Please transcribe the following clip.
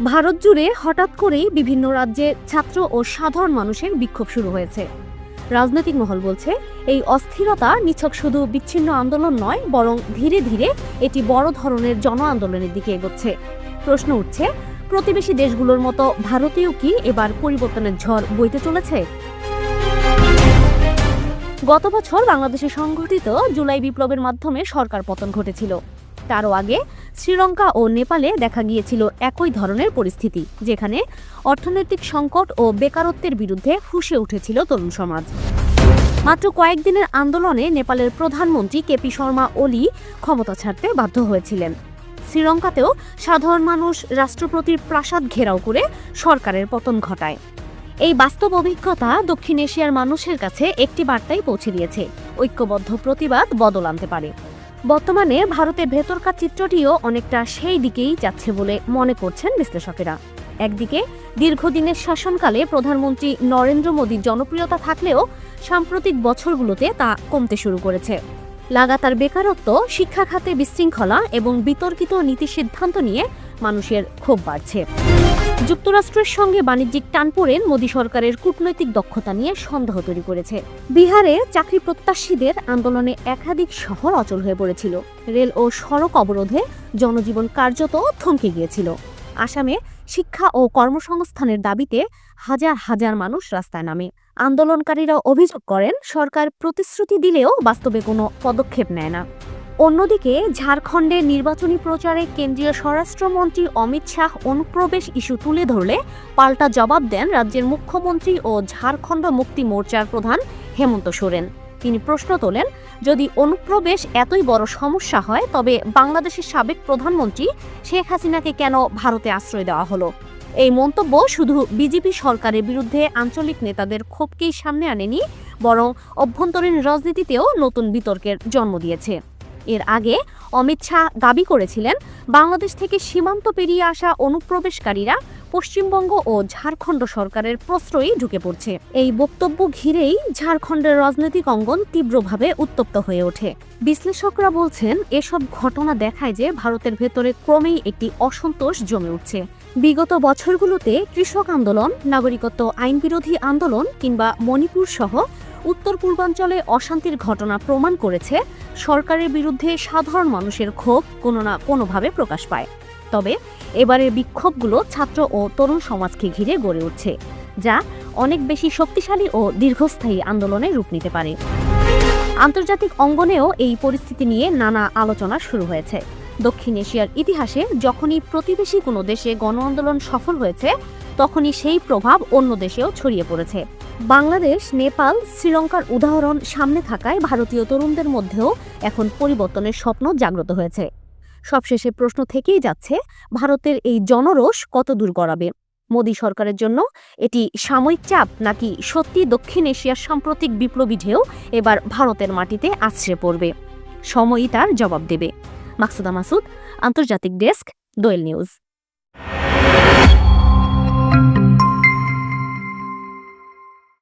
ভারত জুড়ে হঠাৎ করেই বিভিন্ন রাজ্যে ছাত্র ও সাধারণ মানুষের বিক্ষোভ শুরু হয়েছে। রাজনৈতিক মহল বলছে, এই অস্থিরতা নিছক শুধু বিচ্ছিন্ন আন্দোলন নয়, বরং ধীরে ধীরে এটি বড় ধরনের জন আন্দোলনের দিকে এগোচ্ছে। প্রশ্ন উঠছে, প্রতিবেশী দেশগুলোর মতো ভারতেও কি এবার পরিবর্তনের ঝড় বইতে চলেছে? গত বছর বাংলাদেশে সংঘটিত জুলাই বিপ্লবের মাধ্যমে সরকার পতন ঘটেছিল। তারও আগে শ্রীলঙ্কা ও নেপালে দেখা গিয়েছিল একই ধরনের পরিস্থিতি, যেখানে অর্থনৈতিক সংকট ও বেকারত্বের বিরুদ্ধে ফুঁসে উঠেছিল তরুণ সমাজ। মাত্র কয়েকদিনের আন্দোলনে নেপালের প্রধানমন্ত্রী কেপি শর্মা ওলি ক্ষমতা ছাড়তে বাধ্য হয়েছিলেন। শ্রীলঙ্কাতেও সাধারণ মানুষ রাষ্ট্রপতির প্রাসাদ ঘেরাও করে সরকারের পতন ঘটায়। এই বাস্তব অভিজ্ঞতা দক্ষিণ এশিয়ার মানুষের কাছে একটি বার্তাই পৌঁছে দিয়েছে: ঐক্যবদ্ধ প্রতিবাদ বদল আনতে পারে। বর্তমানে ভারতের ভেতরকার চিত্রটিও অনেকটা সেই দিকেই যাচ্ছে বলে মনে করছেন বিশ্লেষকেরা। একদিকে দীর্ঘদিনের শাসনকালে প্রধানমন্ত্রী নরেন্দ্র মোদীর জনপ্রিয়তা থাকলেও সাম্প্রতিক বছরগুলোতে তা কমতে শুরু করেছে। লাগাতার বেকারত্ব, শিক্ষা খাতে বিশৃঙ্খলা এবং বিতর্কিত নীতি সিদ্ধান্ত নিয়ে মানুষের ক্ষোভ বাড়ছে। যুক্তরাষ্ট্রের সঙ্গে বাণিজ্যিক টানপোড়েন মোদী সরকারের কূটনৈতিক দক্ষতা নিয়ে সন্দেহ তৈরি করেছে। বিহারে চাকরি প্রত্যাশীদের আন্দোলনে একাধিক শহর অচল হয়ে পড়েছিল। রেল ও সড়ক অবরোধে জনজীবন কার্যত থমকে গিয়েছিল। আসামে শিক্ষা ও কর্মসংস্থানের দাবিতে হাজার হাজার মানুষ রাস্তায় নামে। আন্দোলনকারীরা অভিযোগ করেন, সরকার প্রতিশ্রুতি দিলেও বাস্তবে কোনো পদক্ষেপ নেয় না। অন্যদিকে ঝাড়খণ্ডে নির্বাচনী প্রচারে কেন্দ্রীয় স্বরাষ্ট্রমন্ত্রী অমিত শাহ অনুপ্রবেশ ইস্যু তুলে ধরলে পাল্টা জবাব দেন রাজ্যের মুখ্যমন্ত্রী ও ঝাড়খণ্ড মুক্তি মোর্চার প্রধান হেমন্ত সোরেন। তিনি প্রশ্ন তোলেন, যদি অনুপ্রবেশ এতই বড় সমস্যা হয়, তবে বাংলাদেশের সাবেক প্রধানমন্ত্রী শেখ হাসিনাকে কেন ভারতে আশ্রয় দেওয়া হলো? এই মন্তব্য শুধু বিজেপি সরকারের বিরুদ্ধে আঞ্চলিক নেতাদের ক্ষোভকেই সামনে আনেনি, বরং অভ্যন্তরীণ রাজনীতিতেও নতুন বিতর্কের জন্ম দিয়েছে। এর আগে অমিত শাহ দাবি করেছিলেন, বাংলাদেশ থেকে সীমান্ত পেরিয়ে আসা অনুপ্রবেশকারীরা পশ্চিমবঙ্গ ও ঝাড়খণ্ড সরকারের প্রশ্রয়ে ঢুকে পড়ছে। এই বক্তব্য ঘিরেই ঝাড়খণ্ডের রাজনৈতিক অঙ্গন তীব্রভাবে উত্তপ্ত হয়ে ওঠে। বিশ্লেষকরা বলছেন, এসব ঘটনা দেখায় যে ভারতের ভেতরে ক্রমেই একটি অসন্তোষ জমে উঠছে। বিগত বছরগুলোতে কৃষক আন্দোলন, নাগরিকত্ব আইন বিরোধী আন্দোলন কিংবা মণিপুর সহ উত্তর পূর্বাঞ্চলে অশান্তির ঘটনা প্রমাণ করেছে, সরকারের বিরুদ্ধে সাধারণ মানুষের ক্ষোভ কোনো না কোনোভাবে প্রকাশ পায়। তবে এবারের বিক্ষোভগুলো ছাত্র ও তরুণ সমাজকে ঘিরে গড়ে উঠছে, যা অনেক বেশি শক্তিশালী ও দীর্ঘস্থায়ী আন্দোলনে রূপ নিতে পারে। আন্তর্জাতিক অঙ্গনেও এই পরিস্থিতি নিয়ে নানা আলোচনা শুরু হয়েছে। দক্ষিণ এশিয়ার ইতিহাসে যখনই প্রতিবেশী কোনো দেশে গণ আন্দোলন সফল হয়েছে, তখনই সেই প্রভাব অন্য দেশেও ছড়িয়ে পড়েছে। বাংলাদেশ, নেপাল, শ্রীলঙ্কার উদাহরণ সামনে থাকায় ভারতীয় তরুণদের মধ্যেও এখন পরিবর্তনের স্বপ্ন জাগ্রত হয়েছে। সবশেষে প্রশ্ন থেকেই যাচ্ছে, ভারতের এই জনরোষ কত দূর গড়াবে? মোদী সরকারের জন্য এটি সাময়িক চাপ, নাকি সত্যি দক্ষিণ এশিয়ার সাম্প্রতিক বিপ্লবী ঢেউ এবার ভারতের মাটিতে আছড়ে পড়বে? সময়ই তার জবাব দেবে। মাকসুদা মাসুদ, আন্তর্জাতিক ডেস্ক, দোয়েল নিউজ।